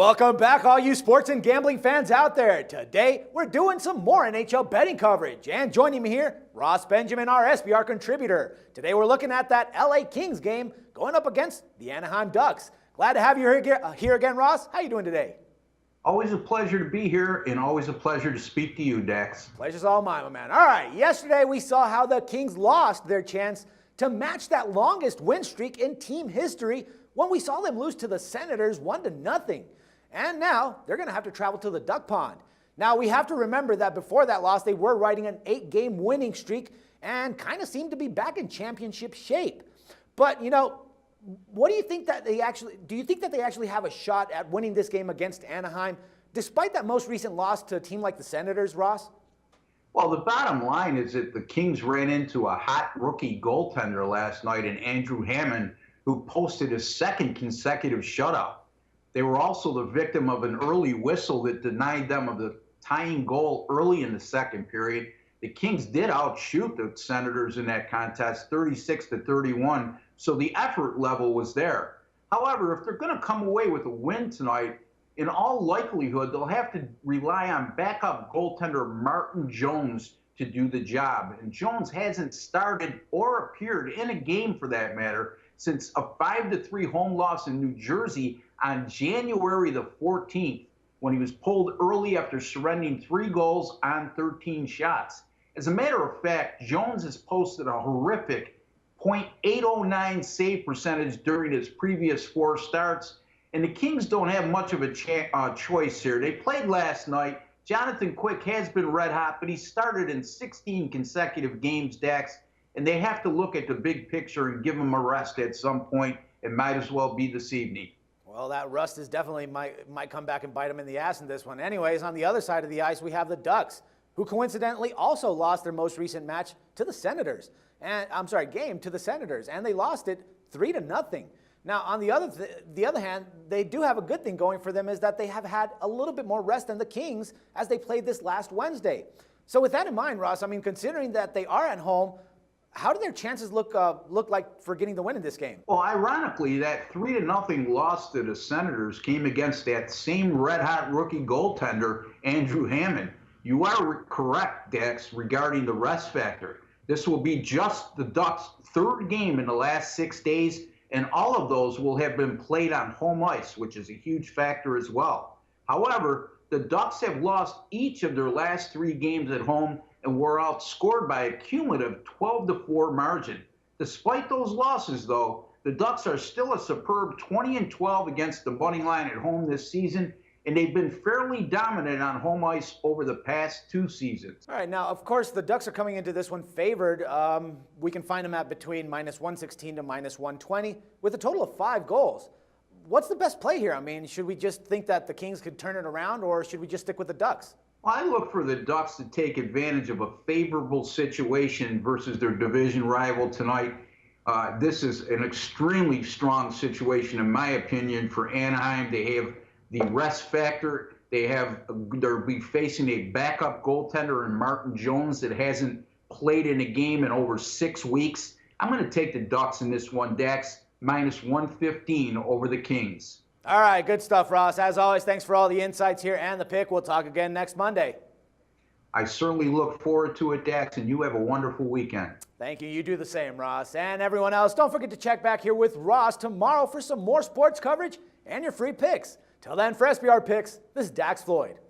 Welcome back, all you sports and gambling fans out there. Today, we're doing some more NHL betting coverage. And joining me here, Ross Benjamin, our SBR contributor. Today, we're looking at that LA Kings game going up against the Anaheim Ducks. Glad to have you here again, Ross. How you doing today? Always a pleasure to be here, and always a pleasure to speak to you, Dex. Pleasure's all mine, my man. All right, yesterday we saw how the Kings lost their chance to match that longest win streak in team history when we saw them lose to the Senators 1-0. And now they're going to have to travel to the Duck Pond. Now we have to remember that before that loss, they were riding an 8-game winning streak and kind of seemed to be back in championship shape. But, you know, what do you think that they actually have a shot at winning this game against Anaheim, despite that most recent loss to a team like the Senators, Ross? Well, the bottom line is that the Kings ran into a hot rookie goaltender last night in Andrew Hammond, who posted his second consecutive shutout. They were also the victim of an early whistle that denied them of the tying goal early in the second period. The Kings did outshoot the Senators in that contest, 36-31, so the effort level was there. However, if they're going to come away with a win tonight, in all likelihood, they'll have to rely on backup goaltender Martin Jones to do the job. And Jones hasn't started or appeared in a game, for that matter, since a 5-3 home loss in New Jersey on January the 14th, when he was pulled early after surrendering 3 goals on 13 shots. As a matter of fact, Jones has posted a horrific .809 save percentage during his previous 4 starts, and the Kings don't have much of a choice here. They played last night. Jonathan Quick has been red hot, but he started in 16 consecutive games, Dax, and they have to look at the big picture and give him a rest at some point. It might as well be this evening. Well, that rust is definitely might come back and bite them in the ass in this one. Anyways, on the other side of the ice, we have the Ducks, who coincidentally also lost their most recent match to the Senators. Game to the Senators, and they lost it 3-0. Now, on the other hand, they do have a good thing going for them, is that they have had a little bit more rest than the Kings as they played this last Wednesday. So with that in mind, Ross, I mean, considering that they are at home, how do their chances look like for getting the win in this game? Well, ironically, that 3-0 loss to the Senators came against that same red-hot rookie goaltender, Andrew Hammond. You are correct, Dex, regarding the rest factor. This will be just the Ducks' 3rd game in the last 6 days, and all of those will have been played on home ice, which is a huge factor as well. However, the Ducks have lost each of their last 3 games at home and were outscored by a cumulative 12-4 margin. Despite those losses, though, the Ducks are still a superb 20-12 against the money line at home this season, and they've been fairly dominant on home ice over the past 2 seasons. All right, now, of course, the Ducks are coming into this one favored. We can find them at between -116 to -120 with a total of 5 goals. What's the best play here? I mean, should we just think that the Kings could turn it around, or should we just stick with the Ducks? Well, I look for the Ducks to take advantage of a favorable situation versus their division rival tonight. This is an extremely strong situation, in my opinion, for Anaheim. They have the rest factor. They'll be facing a backup goaltender in Martin Jones that hasn't played in a game in over 6 weeks. I'm going to take the Ducks in this one, Dax, -115 over the Kings. All right, good stuff, Ross. As always, thanks for all the insights here and the pick. We'll talk again next Monday. I certainly look forward to it, Dax, and you have a wonderful weekend. Thank you. You do the same, Ross. And everyone else, don't forget to check back here with Ross tomorrow for some more sports coverage and your free picks. Till then, for SBR Picks, this is Dax Floyd.